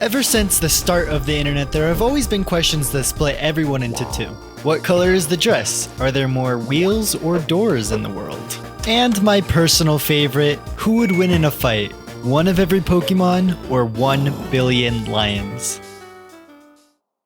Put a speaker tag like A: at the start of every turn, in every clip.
A: Ever since the start of the internet, there have always been questions that split everyone into two. What color is the dress? Are there more wheels or doors in the world? And my personal favorite, who would win in a fight? One of every Pokemon or 1 billion lions?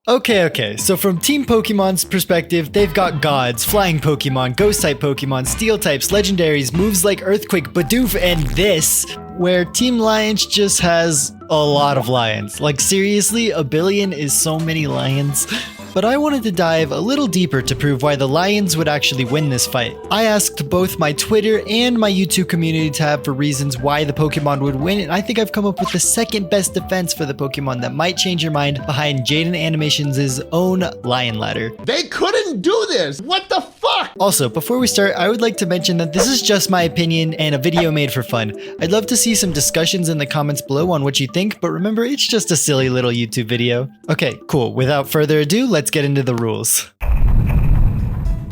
A: Okay, so from Team Pokemon's perspective, they've got gods, flying Pokemon, ghost-type Pokemon, steel types, legendaries, moves like Earthquake, Bidoof, and this, where Team Lions just has a lot of lions. Like seriously, 1 billion is so many lions. But I wanted to dive a little deeper to prove why the lions would actually win this fight. I asked both my Twitter and my YouTube community tab for reasons why the Pokemon would win, and I think I've come up with the second best defense for the Pokemon that might change your mind behind Jaden Animations' own Lion Ladder.
B: They couldn't do this! What the fuck?
A: Also, before we start, I would like to mention that this is just my opinion and a video made for fun. I'd love to see some discussions in the comments below on what you think, but remember, it's just a silly little YouTube video. Okay, cool. Without further ado, let's get into the rules.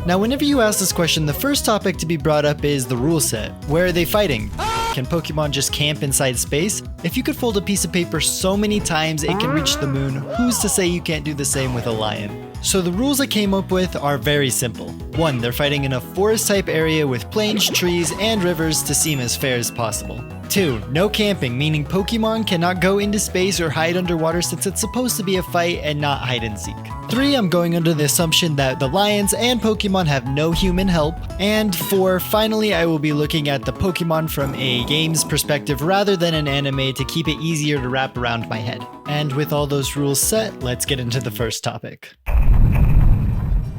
A: Now, whenever you ask this question, the first topic to be brought up is the rule set. Where are they fighting? Can Pokemon just camp inside space? If you could fold a piece of paper so many times it can reach the moon, who's to say you can't do the same with a lion? So the rules I came up with are very simple. 1. They're fighting in a forest-type area with plains, trees, and rivers to seem as fair as possible. 2. No camping, meaning Pokemon cannot go into space or hide underwater since it's supposed to be a fight and not hide and seek. 3. I'm going under the assumption that the lions and Pokemon have no human help. And 4. Finally, I will be looking at the Pokemon from a game's perspective rather than an anime to keep it easier to wrap around my head. And with all those rules set, let's get into the first topic.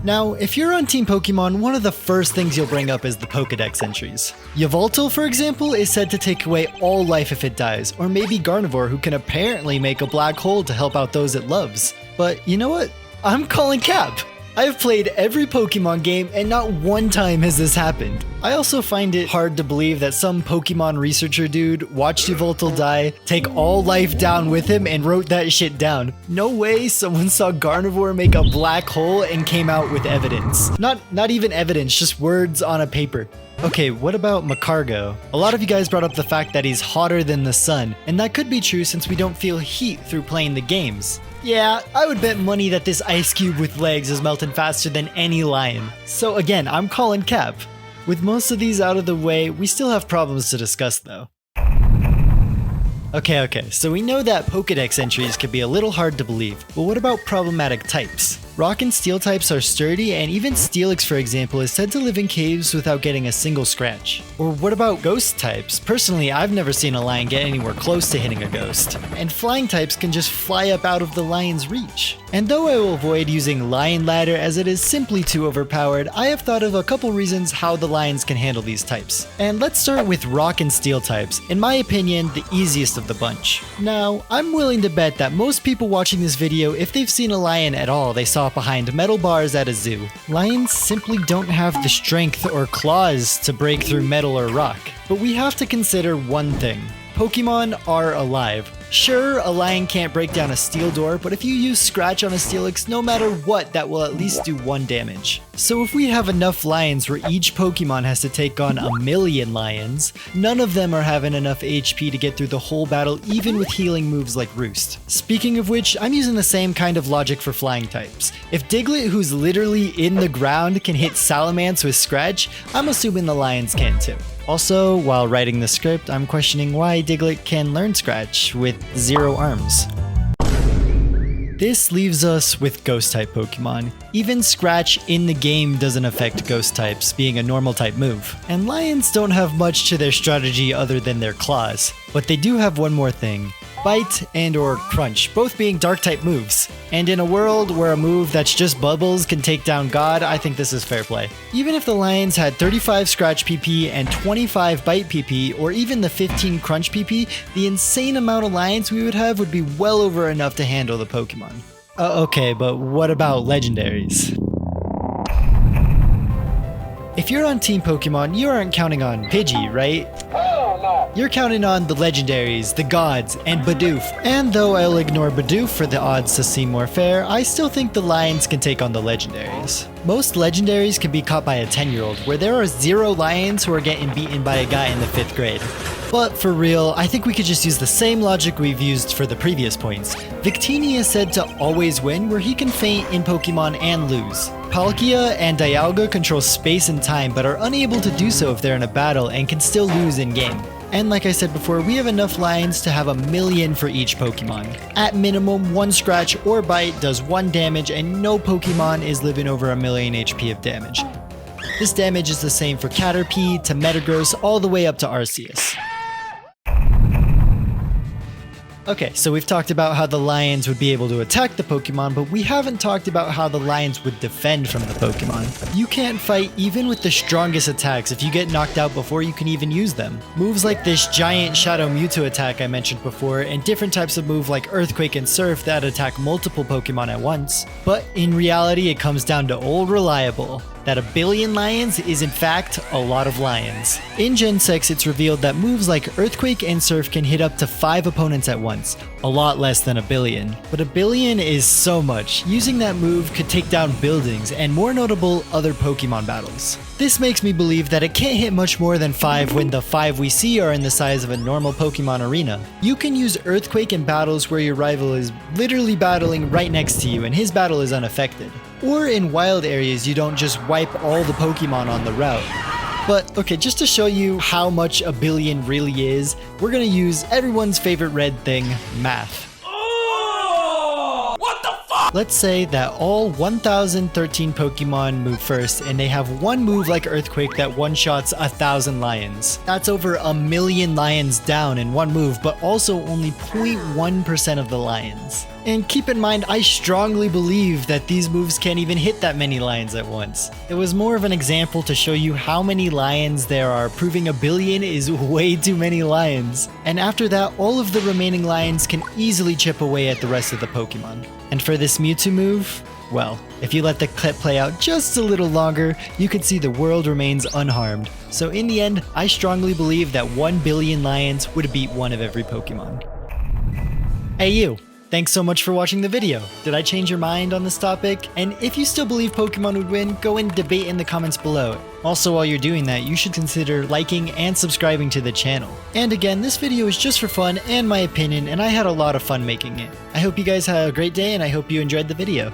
A: Now, if you're on Team Pokemon, one of the first things you'll bring up is the Pokedex entries. Yveltal, for example, is said to take away all life if it dies, or maybe Gardevoir, who can apparently make a black hole to help out those it loves. But you know what? I'm calling cap! I've played every Pokemon game and not one time has this happened. I also find it hard to believe that some Pokemon researcher dude watched Yveltal die, take all life down with him, and wrote that shit down. No way someone saw Gardevoir make a black hole and came out with evidence. Not even evidence, just words on a paper. Okay, what about Macargo? A lot of you guys brought up the fact that he's hotter than the sun, and that could be true since we don't feel heat through playing the games. Yeah, I would bet money that this ice cube with legs is melting faster than any lion. So again, I'm calling cap. With most of these out of the way, we still have problems to discuss though. Okay, so we know that Pokedex entries can be a little hard to believe, but what about problematic types? Rock and Steel types are sturdy, and even Steelix, for example, is said to live in caves without getting a single scratch. Or what about Ghost types? Personally, I've never seen a lion get anywhere close to hitting a ghost. And Flying types can just fly up out of the lion's reach. And though I will avoid using Lion Ladder as it is simply too overpowered, I have thought of a couple reasons how the lions can handle these types. And let's start with Rock and Steel types, in my opinion, the easiest of the bunch. Now, I'm willing to bet that most people watching this video, if they've seen a lion at all, they saw it behind metal bars at a zoo. Lions simply don't have the strength or claws to break through metal or rock. But we have to consider one thing. Pokemon are alive. Sure, a lion can't break down a steel door, but if you use Scratch on a Steelix, no matter what, that will at least do 1 damage. So if we have enough lions where each Pokemon has to take on 1 million lions, none of them are having enough HP to get through the whole battle, even with healing moves like Roost. Speaking of which, I'm using the same kind of logic for flying types. If Diglett, who's literally in the ground, can hit Salamence with Scratch, I'm assuming the lions can too. Also, while writing the script, I'm questioning why Diglett can learn Scratch with 0 arms. This leaves us with Ghost-type Pokemon. Even Scratch in the game doesn't affect Ghost types, being a normal type move. And lions don't have much to their strategy other than their claws. But they do have one more thing. Bite and or Crunch, both being dark type moves. And in a world where a move that's just bubbles can take down God, I think this is fair play. Even if the lions had 35 Scratch PP and 25 Bite PP, or even the 15 Crunch PP, the insane amount of lions we would have would be well over enough to handle the Pokemon. Okay, but what about legendaries? If you're on Team Pokemon, you aren't counting on Pidgey, right? You're counting on the legendaries, the gods, and Bidoof. And though I'll ignore Bidoof for the odds to seem more fair, I still think the lions can take on the legendaries. Most legendaries can be caught by a 10-year-old, where there are 0 lions who are getting beaten by a guy in the 5th grade. But for real, I think we could just use the same logic we've used for the previous points. Victini is said to always win where he can faint in Pokemon and lose. Palkia and Dialga control space and time but are unable to do so if they're in a battle and can still lose in game. And like I said before, we have enough lions to have 1,000,000 for each Pokemon. At minimum, one scratch or bite does 1 damage and no Pokemon is living over 1,000,000 HP of damage. This damage is the same for Caterpie to Metagross all the way up to Arceus. Okay, so we've talked about how the lions would be able to attack the Pokemon, but we haven't talked about how the lions would defend from the Pokemon. You can't fight even with the strongest attacks if you get knocked out before you can even use them. Moves like this giant Shadow Mewtwo attack I mentioned before, and different types of move like Earthquake and Surf that attack multiple Pokemon at once. But in reality, it comes down to old reliable. That 1,000,000,000 lions is in fact a lot of lions. In Gen 6, it's revealed that moves like Earthquake and Surf can hit up to 5 opponents at once, a lot less than 1,000,000,000. But 1,000,000,000 is so much. Using that move could take down buildings and, more notable, other Pokemon battles. This makes me believe that it can't hit much more than 5 when the 5 we see are in the size of a normal Pokemon arena. You can use Earthquake in battles where your rival is literally battling right next to you and his battle is unaffected. Or in wild areas, you don't just wipe all the Pokemon on the route. But okay, just to show you how much 1,000,000,000 really is, we're gonna use everyone's favorite red thing, math. Let's say that all 1,013 Pokemon move first, and they have one move like Earthquake that one-shots 1,000 lions. That's over 1,000,000 lions down in one move, but also only 0.1% of the lions. And keep in mind, I strongly believe that these moves can't even hit that many lions at once. It was more of an example to show you how many lions there are, proving 1,000,000,000 is way too many lions. And after that, all of the remaining lions can easily chip away at the rest of the Pokemon. And for this Mewtwo move, well, if you let the clip play out just a little longer, you can see the world remains unharmed. So in the end, I strongly believe that 1,000,000,000 lions would beat one of every Pokemon. Hey you! Thanks so much for watching the video. Did I change your mind on this topic? And if you still believe Pokemon would win, go and debate in the comments below. Also, while you're doing that, you should consider liking and subscribing to the channel. And again, this video is just for fun and my opinion, and I had a lot of fun making it. I hope you guys had a great day, and I hope you enjoyed the video.